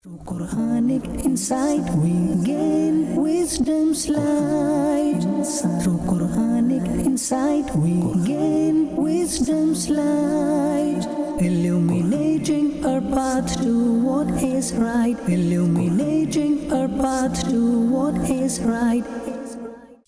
Through Quranic insight we gain wisdom's light. Through Quranic insight we gain wisdom's light. Illuminating our path to what is right. Illuminating our path to what is right.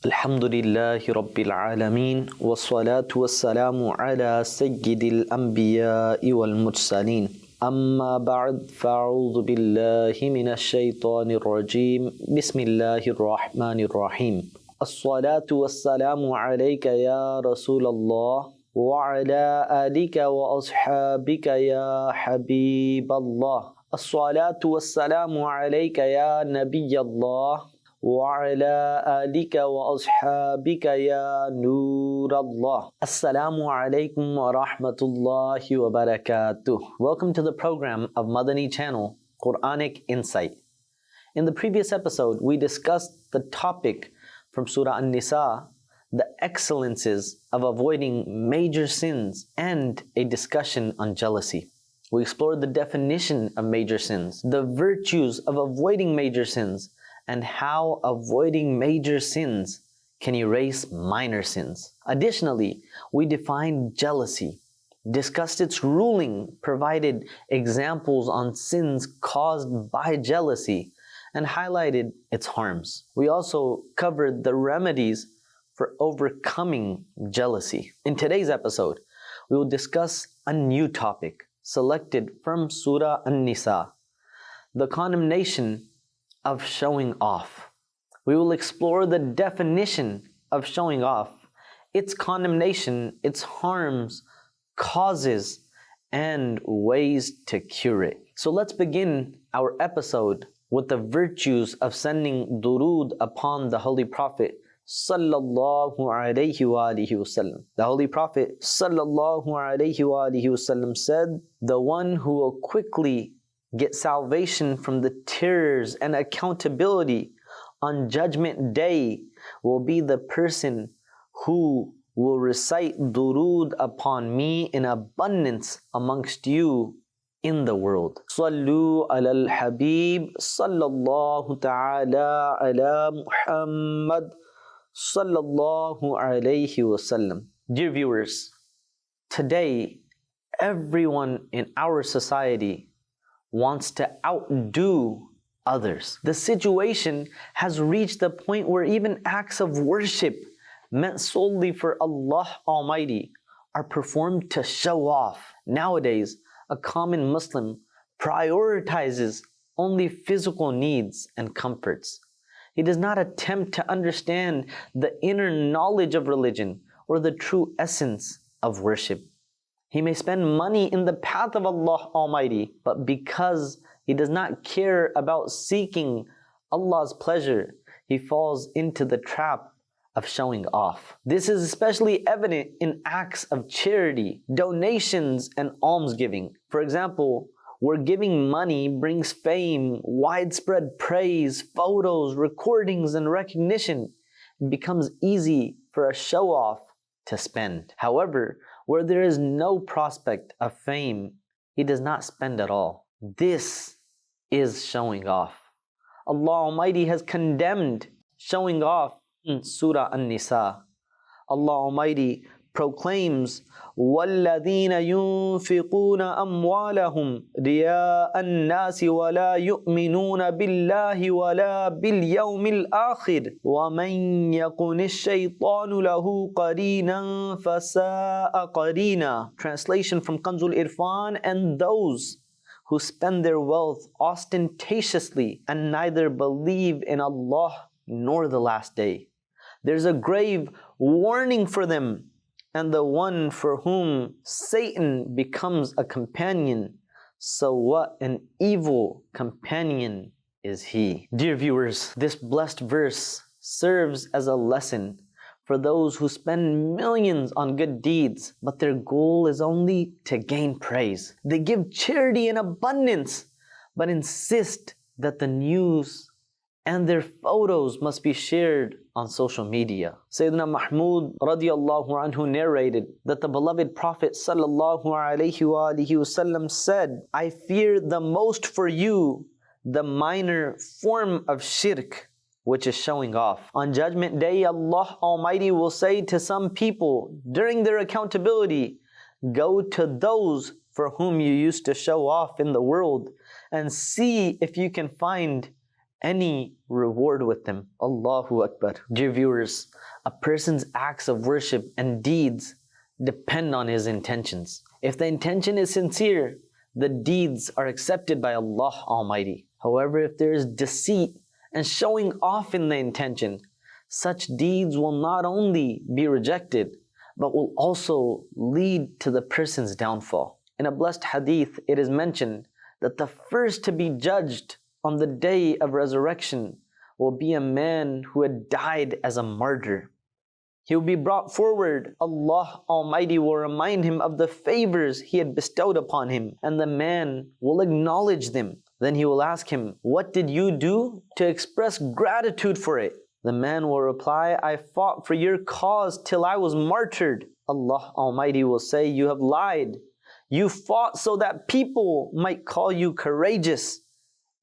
Alhamdulillahi Rabbil Alameen wassalatu wassalamu ala sayyidil anbiya'i wal mursaleen. أما بعد فأعوذ بالله من الشيطان الرجيم بسم الله الرحمن الرحيم الصلاة والسلام عليك يا رسول الله وعلى آلك وأصحابك يا حبيب الله الصلاة والسلام عليك يا نبي الله وعلى آلك وأصحابك يا نور الله. Assalamu alaikum wa rahmatullahi wa barakatuh. Welcome to the program of Madani Channel, Quranic Insight. In the previous episode, we discussed the topic from Surah An-Nisa, the excellences of avoiding major sins, and a discussion on jealousy. We explored the definition of major sins, the virtues of avoiding major sins, and how avoiding major sins can erase minor sins. Additionally, we defined jealousy, discussed its ruling, provided examples on sins caused by jealousy, and highlighted its harms. We also covered the remedies for overcoming jealousy. In today's episode, we will discuss a new topic selected from Surah An-Nisa, the condemnation of showing off. We will explore the definition of showing off, its condemnation, its harms, causes, and ways to cure it. So let's begin our episode with the virtues of sending durood upon the Holy Prophet sallallahu alaihi wasallam. The Holy Prophet sallallahu alaihi wasallam said, "The one who will quickly get salvation from the tears and accountability on Judgment Day will be the person who will recite durood upon me in abundance amongst you in the world." Sallu ala al-Habib sallallahu ta'ala ala Muhammad sallallahu alayhi wasallam. Dear viewers, today everyone in our society wants to outdo others. The situation has reached the point where even acts of worship meant solely for Allah Almighty are performed to show off. Nowadays, a common Muslim prioritizes only physical needs and comforts. He does not attempt to understand the inner knowledge of religion or the true essence of worship. He may spend money in the path of Allah Almighty, but because he does not care about seeking Allah's pleasure, he falls into the trap of showing off. This is especially evident in acts of charity, donations, and almsgiving. For example, where giving money brings fame, widespread praise, photos, recordings, and recognition, it becomes easy for a show-off to spend. However, where there is no prospect of fame, he does not spend at all. This is showing off. Allah Almighty has condemned showing off in Surah An-Nisa. Allah Almighty proclaims, وَالَّذِينَ يُنْفِقُونَ أَمْوَالَهُمْ رِيَاءَ النَّاسِ وَلَا يُؤْمِنُونَ بِاللَّهِ وَلَا بِالْيَوْمِ الْآخِرِ وَمَنْ يَكُنِ الشَّيْطَانُ لَهُ قَرِينًا فَسَاءَ قَرِينًا. Translation from Kanzul Irfan: and those who spend their wealth ostentatiously and neither believe in Allah nor the last day, there's a grave warning for them, and the one for whom Satan becomes a companion. So what an evil companion is he. Dear viewers, this blessed verse serves as a lesson for those who spend millions on good deeds, but their goal is only to gain praise. They give charity in abundance, but insist that the news and their photos must be shared on social media. Sayyidina Mahmud radiallahu anhu narrated that the beloved Prophet sallallahu alaihi wasallam said, "I fear the most for you the minor form of shirk, which is showing off. On Judgment Day, Allah Almighty will say to some people during their accountability, go to those for whom you used to show off in the world and see if you can find any reward with them. Allahu Akbar. Dear viewers, a person's acts of worship and deeds depend on his intentions. If the intention is sincere, the deeds are accepted by Allah Almighty. However, if there is deceit and showing off in the intention, such deeds will not only be rejected, but will also lead to the person's downfall. In a blessed hadith, it is mentioned that the first to be judged on the day of resurrection will be a man who had died as a martyr. He will be brought forward. Allah Almighty will remind him of the favors He had bestowed upon him, and the man will acknowledge them. Then He will ask him, what did you do to express gratitude for it? The man will reply, I fought for your cause till I was martyred. Allah Almighty will say, you have lied. You fought so that people might call you courageous,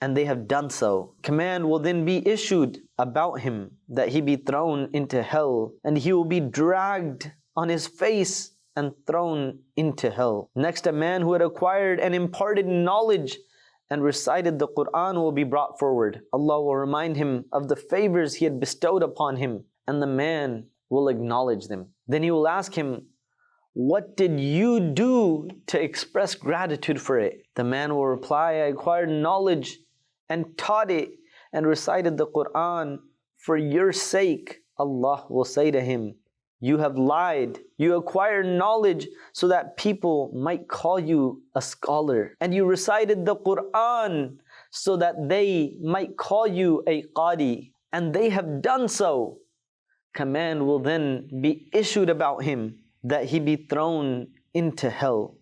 and they have done so. Command will then be issued about him that he be thrown into hell, and he will be dragged on his face and thrown into hell. Next, a man who had acquired and imparted knowledge and recited the Quran will be brought forward. Allah will remind him of the favors He had bestowed upon him, and the man will acknowledge them. Then He will ask him, what did you do to express gratitude for it? The man will reply, I acquired knowledge and taught it and recited the Quran for your sake. Allah will say to him, you have lied. You acquired knowledge so that people might call you a scholar. And you recited the Quran so that they might call you a qadi. And they have done so. Command will then be issued about him that he be thrown into hell.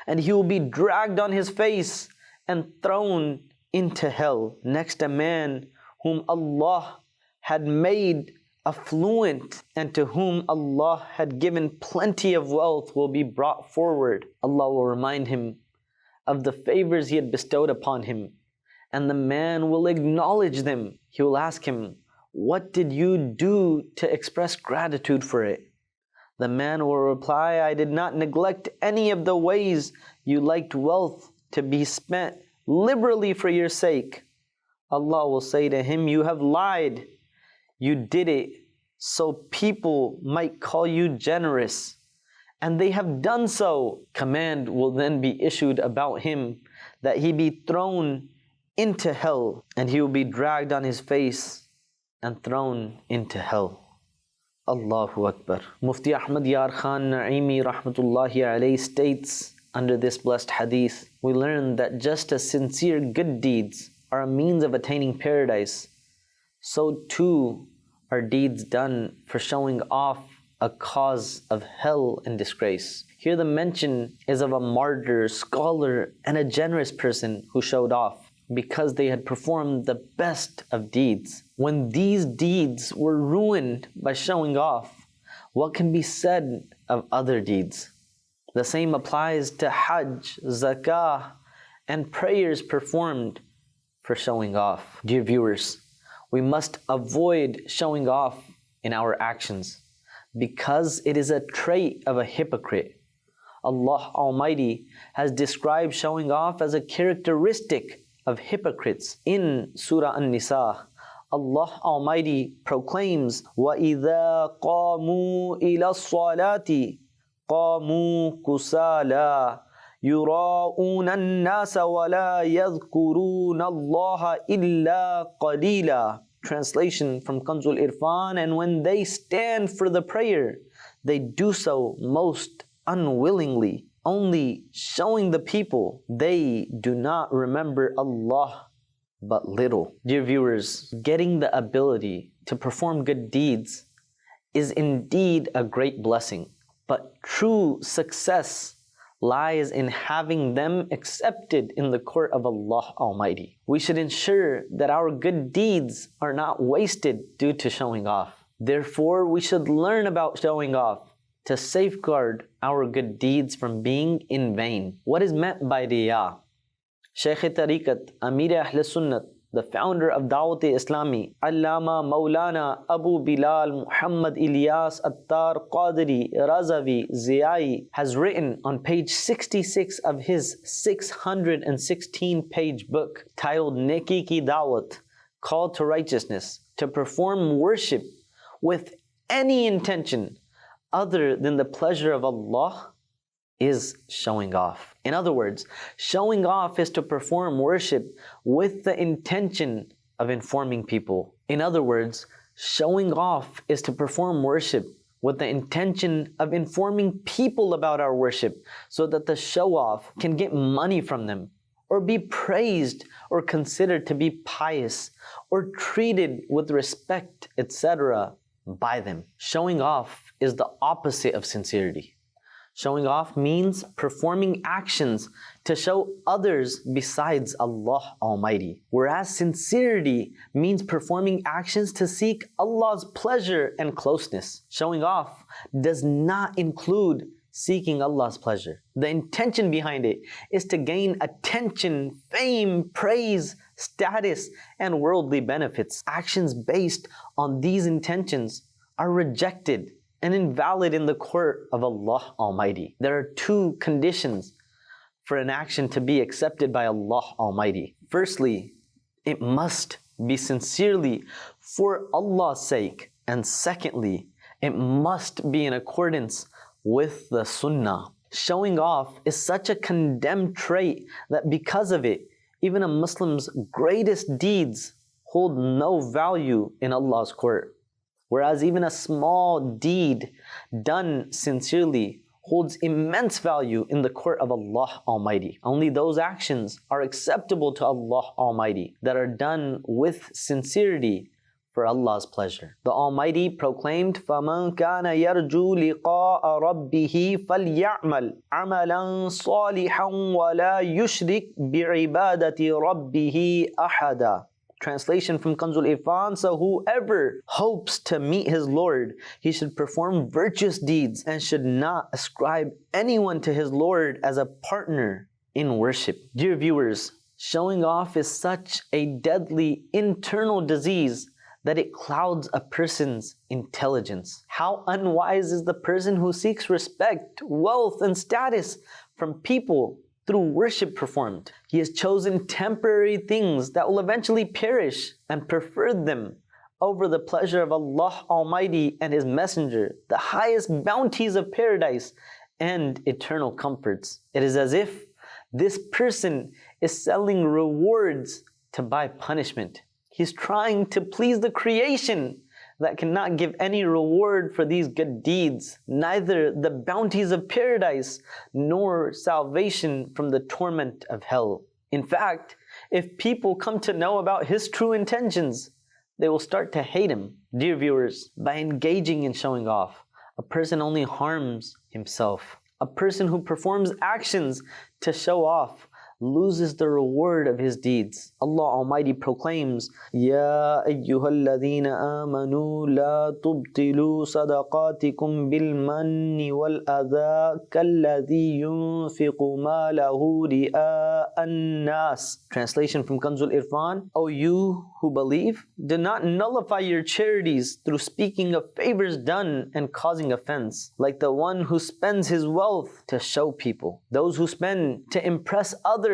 And he will be dragged on his face and thrown into hell. Next, a man whom Allah had made affluent and to whom Allah had given plenty of wealth will be brought forward. Allah will remind him of the favors He had bestowed upon him, and the man will acknowledge them. He will ask him, what did you do to express gratitude for it? The man will reply, I did not neglect any of the ways you liked wealth to be spent liberally for your sake. Allah will say to him, you have lied. You did it so people might call you generous, and they have done so. Command will then be issued about him that he be thrown into hell, and he will be dragged on his face and thrown into hell. Allahu Akbar. Mufti Ahmad Yar Khan Naimi Rahmatullahi Alayhi states under this blessed hadith, we learn that just as sincere good deeds are a means of attaining paradise, so too are deeds done for showing off a cause of hell and disgrace. Here the mention is of a martyr, scholar, and a generous person who showed off because they had performed the best of deeds. When these deeds were ruined by showing off, what can be said of other deeds? The same applies to Hajj, Zakah, and prayers performed for showing off. Dear viewers, we must avoid showing off in our actions because it is a trait of a hypocrite. Allah Almighty has described showing off as a characteristic of hypocrites. In Surah An-Nisa, Allah Almighty proclaims, وَإِذَا قَامُوا إِلَى الصَّلَاةِ قَامُوا كُسَالَى يُرَاءُونَ النَّاسَ وَلَا يَذْكُرُونَ اللَّهَ إِلَّا قَلِيلًا. Translation from Kanzul Irfan, and when they stand for the prayer, they do so most unwillingly, only showing the people they do not remember Allah but little. Dear viewers, getting the ability to perform good deeds is indeed a great blessing, but true success lies in having them accepted in the court of Allah Almighty. We should ensure that our good deeds are not wasted due to showing off. Therefore, we should learn about showing off to safeguard our good deeds from being in vain. What is meant by riyā? Shaykh Tariqat, Amir Ahl Sunnat, the founder of Dawat Islami, Allama Maulana Abu Bilal Muhammad Ilyas Attar Qadiri Razavi Ziyai, has written on page 66 of his 616-page book titled Neki Ki Dawat, Call to Righteousness, to perform worship with any intention other than the pleasure of Allah is showing off. In other words, showing off is to perform worship with the intention of informing people. In other words, showing off is to perform worship with the intention of informing people about our worship so that the show-off can get money from them, or be praised or considered to be pious, or treated with respect, etc. by them. Showing off is the opposite of sincerity. Showing off means performing actions to show others besides Allah Almighty, whereas sincerity means performing actions to seek Allah's pleasure and closeness. Showing off does not include seeking Allah's pleasure. The intention behind it is to gain attention, fame, praise, status, and worldly benefits. Actions based on these intentions are rejected and invalid in the court of Allah Almighty. There are two conditions for an action to be accepted by Allah Almighty. Firstly, it must be sincerely for Allah's sake. And secondly, it must be in accordance with the Sunnah. Showing off is such a condemned trait that because of it, even a Muslim's greatest deeds hold no value in Allah's court. Whereas even a small deed done sincerely holds immense value in the court of Allah Almighty. Only those actions are acceptable to Allah Almighty that are done with sincerity for Allah's pleasure. The Almighty proclaimed, فَمَنْ كَانَ يَرْجُو لِقَاءَ رَبِّهِ فَلْيَعْمَلْ عَمَلًا صَالِحًا وَلَا يُشْرِكْ بِعِبَادَةِ رَبِّهِ أَحَدًا. Translation from Kanzul Irfan: so whoever hopes to meet his Lord, he should perform virtuous deeds and should not ascribe anyone to his Lord as a partner in worship. Dear viewers, showing off is such a deadly internal disease that it clouds a person's intelligence. How unwise is the person who seeks respect, wealth, and status from people through worship performed. He has chosen temporary things that will eventually perish and preferred them over the pleasure of Allah Almighty and His Messenger, the highest bounties of paradise and eternal comforts. It is as if this person is selling rewards to buy punishment. He's trying to please the creation that cannot give any reward for these good deeds, neither the bounties of paradise nor salvation from the torment of hell. In fact, if people come to know about his true intentions, they will start to hate him. Dear viewers, by engaging in showing off, a person only harms himself. A person who performs actions to show off loses the reward of his deeds. Allah Almighty proclaims, Ya ayyuhalladhina amanu la tubtilu sadaqatikum bil manni wal adha kalladhi yunfiqu malahu ri'a an-nas. Translation from Kanzul Irfan: O you who believe, do not nullify your charities through speaking of favors done and causing offense, like the one who spends his wealth to show people. Those who spend to impress others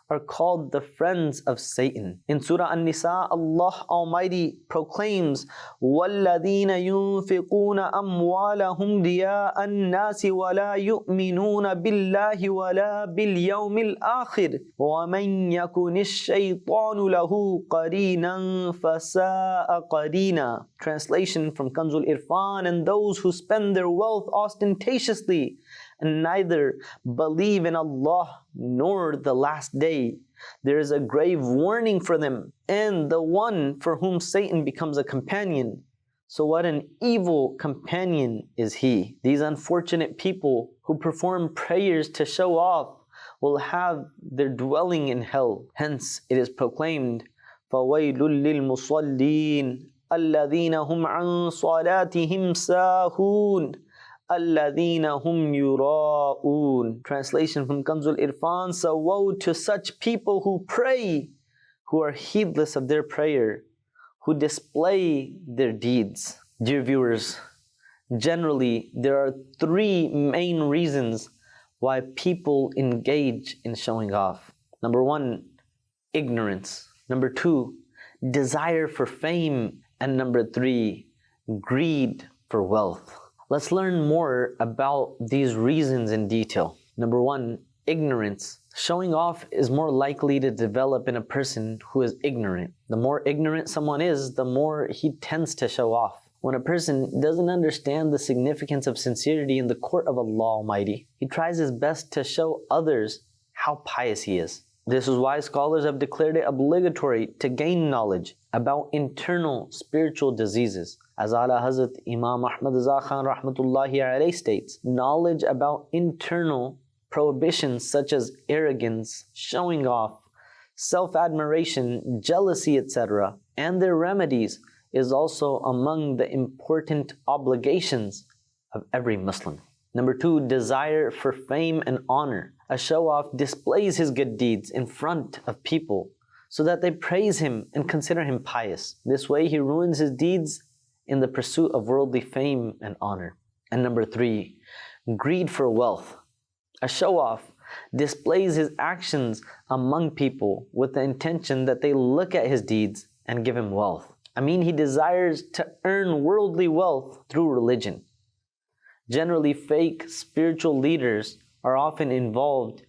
are called the friends of Satan. In Surah An-Nisa, Allah Almighty proclaims, وَالَّذِينَ يُنْفِقُونَ أَمْوَالَهُمْ رِيَاءَ النَّاسِ وَلَا يُؤْمِنُونَ بِاللَّهِ وَلَا بِالْيَوْمِ الْآخِرِ وَمَنْ يَكُنِ الشَّيْطَانُ لَهُ قَرِينًا فَسَاءَ قَرِينًا. Translation from Kanzul Irfan: and those who spend their wealth ostentatiously and neither believe in Allah nor the last day, there is a grave warning for them, and the one for whom Satan becomes a companion. So what an evil companion is he. These unfortunate people who perform prayers to show off will have their dwelling in hell. Hence it is proclaimed, فَوَيْلٌ لِلْمُصَلِّينَ الَّذِينَ هُمْ عَنْ صَلَاتِهِمْ سَاهُونَ الَّذِينَ هُمْ يُرَاءُونَ. Translation from Kanzul Irfan. So woe to such people who pray, who are heedless of their prayer, who display their deeds. Dear viewers, generally there are three main reasons why people engage in showing off. Number one, ignorance. Number two, desire for fame. And number three, greed for wealth. Let's learn more about these reasons in detail. Number one, ignorance. Showing off is more likely to develop in a person who is ignorant. The more ignorant someone is, the more he tends to show off. When a person doesn't understand the significance of sincerity in the court of Allah Almighty, he tries his best to show others how pious he is. This is why scholars have declared it obligatory to gain knowledge about internal spiritual diseases. As Ala Hazrat Imam Ahmad Reza Khan Rahmatullahi Alayhi states, knowledge about internal prohibitions such as arrogance, showing off, self-admiration, jealousy, etc., and their remedies is also among the important obligations of every Muslim. Number two, desire for fame and honor. A show-off displays his good deeds in front of people so that they praise him and consider him pious. This way he ruins his deeds in the pursuit of worldly fame and honor. And number three, greed for wealth. A show-off displays his actions among people with the intention that they look at his deeds and give him wealth. He desires to earn worldly wealth through religion. Generally, fake spiritual leaders are often involved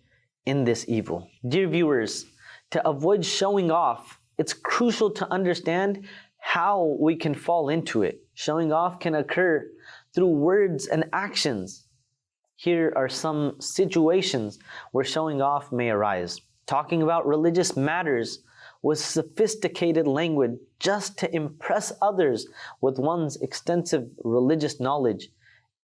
in this evil. Dear viewers, to avoid showing off, it's crucial to understand how we can fall into it. Showing off can occur through words and actions. Here are some situations where showing off may arise. Talking about religious matters with sophisticated language just to impress others with one's extensive religious knowledge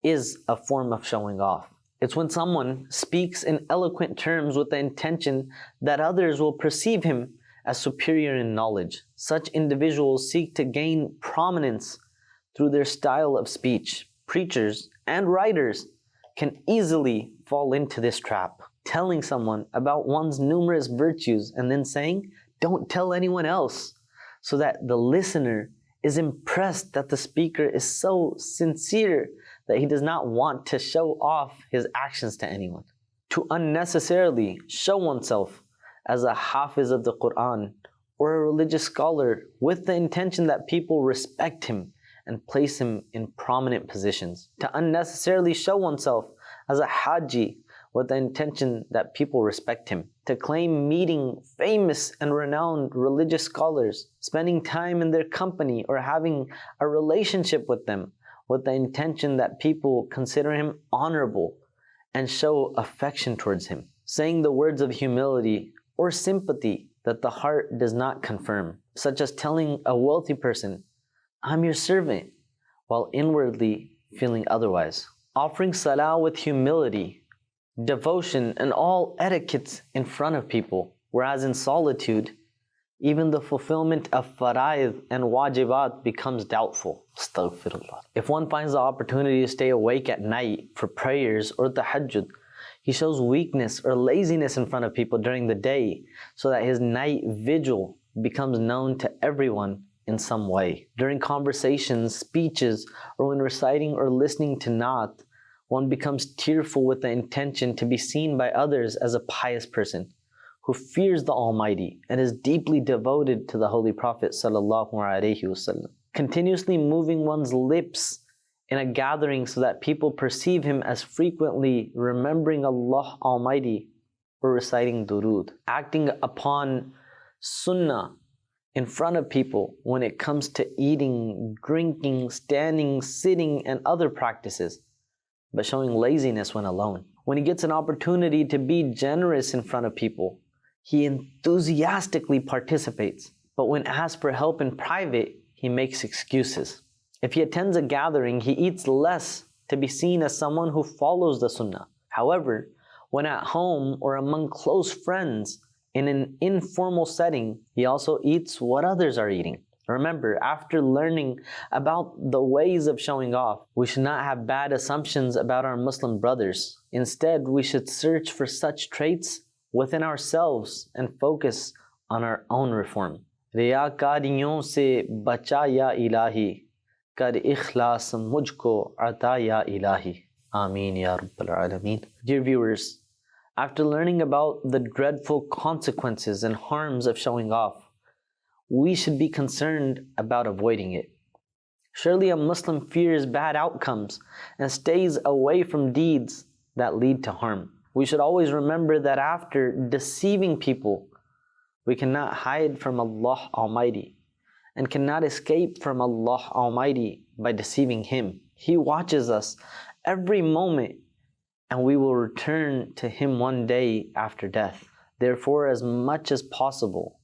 is a form of showing off. It's when someone speaks in eloquent terms with the intention that others will perceive him as superior in knowledge. Such individuals seek to gain prominence through their style of speech. Preachers and writers can easily fall into this trap. Telling someone about one's numerous virtues and then saying, "Don't tell anyone else," so that the listener is impressed that the speaker is so sincere that he does not want to show off his actions to anyone. To unnecessarily show oneself as a hafiz of the Quran or a religious scholar with the intention that people respect him and place him in prominent positions. To unnecessarily show oneself as a haji with the intention that people respect him. To claim meeting famous and renowned religious scholars, spending time in their company or having a relationship with them with the intention that people consider him honorable and show affection towards him. Saying the words of humility or sympathy that the heart does not confirm, such as telling a wealthy person, "I'm your servant," while inwardly feeling otherwise. Offering salah with humility, devotion, and all etiquettes in front of people, whereas in solitude, even the fulfillment of faraid and wajibat becomes doubtful. Astaghfirullah. If one finds the opportunity to stay awake at night for prayers or tahajjud, he shows weakness or laziness in front of people during the day so that his night vigil becomes known to everyone in some way. During conversations, speeches, or when reciting or listening to Naat, one becomes tearful with the intention to be seen by others as a pious person who fears the Almighty and is deeply devoted to the Holy Prophet ﷺ. Continuously moving one's lips in a gathering so that people perceive him as frequently remembering Allah Almighty or reciting durood. Acting upon Sunnah in front of people when it comes to eating, drinking, standing, sitting, and other practices, but showing laziness when alone. When he gets an opportunity to be generous in front of people, he enthusiastically participates, but when asked for help in private, he makes excuses. If he attends a gathering, he eats less to be seen as someone who follows the Sunnah. However, when at home or among close friends in an informal setting, he also eats what others are eating. Remember, after learning about the ways of showing off, we should not have bad assumptions about our Muslim brothers. Instead, we should search for such traits within ourselves and focus on our own reform. रियाकारियों से बचा या इलाही, कर इखलास मुझको अता या इलाही. Ameen ya Rabbal Alameen. Dear viewers, after learning about the dreadful consequences and harms of showing off, we should be concerned about avoiding it. Surely a Muslim fears bad outcomes and stays away from deeds that lead to harm. We should always remember that after deceiving people, we cannot hide from Allah Almighty and cannot escape from Allah Almighty by deceiving Him. He watches us every moment and we will return to Him one day after death. Therefore, as much as possible,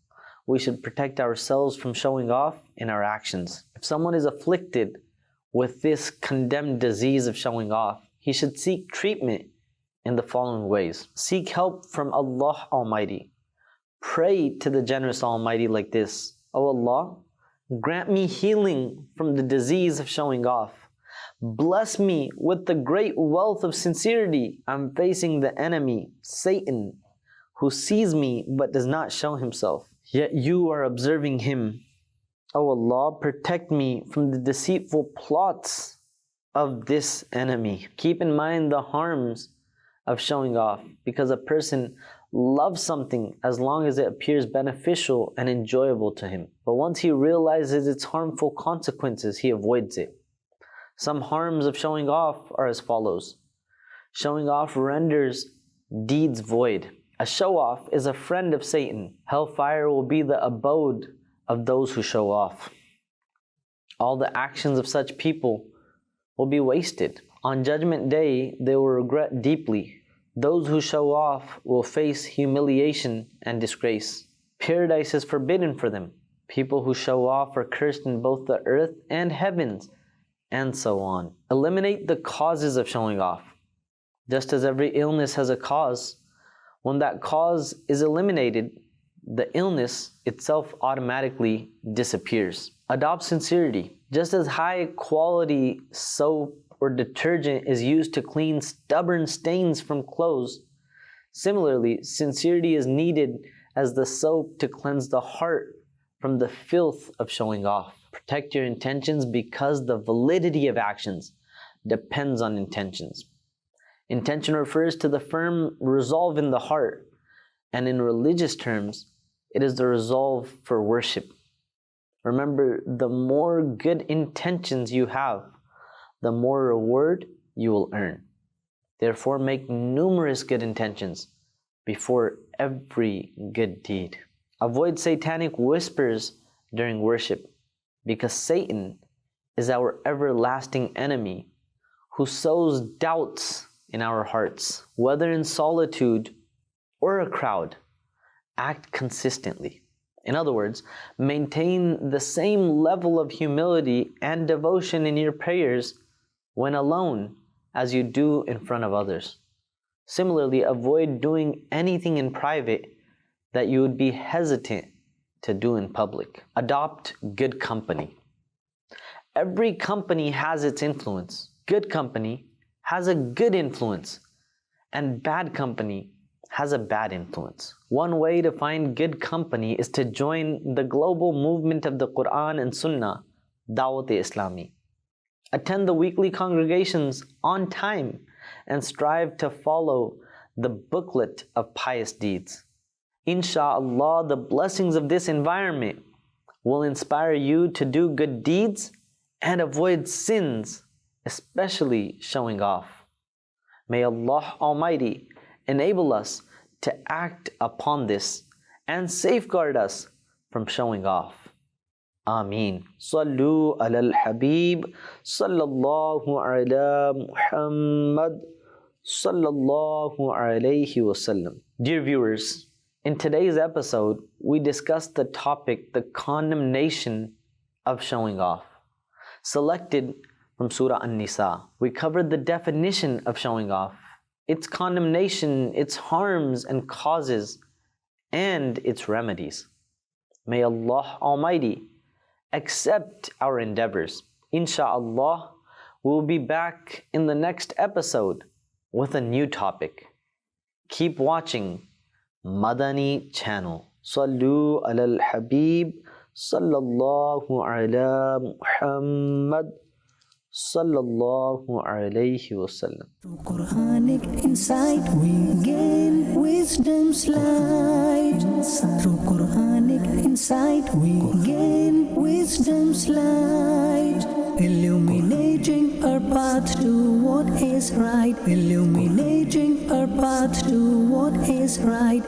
we should protect ourselves from showing off in our actions. If someone is afflicted with this condemned disease of showing off, he should seek treatment in the following ways. Seek help from Allah Almighty. Pray to the generous Almighty like this: O Allah, grant me healing from the disease of showing off. Bless me with the great wealth of sincerity. I'm facing the enemy, Satan, who sees me but does not show himself. Yet you are observing him. O Allah, protect me from the deceitful plots of this enemy. Keep in mind the harms of showing off, because a person loves something as long as it appears beneficial and enjoyable to him. But once he realizes its harmful consequences, he avoids it. Some harms of showing off are as follows. Showing off renders deeds void. A show-off is a friend of Satan. Hellfire will be the abode of those who show off. All the actions of such people will be wasted. On Judgment Day, they will regret deeply. Those who show off will face humiliation and disgrace. Paradise is forbidden for them. People who show off are cursed in both the earth and heavens, and so on. Eliminate the causes of showing off. Just as every illness has a cause, when that cause is eliminated, the illness itself automatically disappears. Adopt sincerity. Just as high quality soap or detergent is used to clean stubborn stains from clothes, similarly, sincerity is needed as the soap to cleanse the heart from the filth of showing off. Protect your intentions, because the validity of actions depends on intentions. Intention refers to the firm resolve in the heart, and in religious terms, it is the resolve for worship. Remember, the more good intentions you have, the more reward you will earn. Therefore, make numerous good intentions before every good deed. Avoid satanic whispers during worship, because Satan is our everlasting enemy who sows doubts in our hearts. Whether in solitude or a crowd, act consistently. In other words, maintain the same level of humility and devotion in your prayers when alone as you do in front of others. Similarly, avoid doing anything in private that you would be hesitant to do in public. Adopt good company. Every company has its influence. Good company has a good influence, and bad company has a bad influence. One way to find good company is to join the global movement of the Quran and Sunnah, Dawat-e-Islami. Attend the weekly congregations on time and strive to follow the booklet of pious deeds. Insha'Allah, the blessings of this environment will inspire you to do good deeds and avoid sins, especially showing off. May Allah Almighty enable us to act upon this and safeguard us from showing off. Ameen. Sallu ala al-Habib, sallallahu ala Muhammad, sallallahu alayhi wasallam. Dear viewers, in today's episode, we discussed the topic, the condemnation of showing off, selected from Surah An-Nisa. We covered the definition of showing off, its condemnation, its harms and causes, and its remedies. May Allah Almighty accept our endeavors. Insha'Allah, we'll be back in the next episode with a new topic. Keep watching Madani Channel. Sallu ala al-Habib sallallahu ala Muhammad sallallahu alayhi wasallam. Through Quranic insight we gain wisdom's light. Through Quranic insight we gain wisdom's light. Illuminating our path to what is right. Illuminating our path to what is right.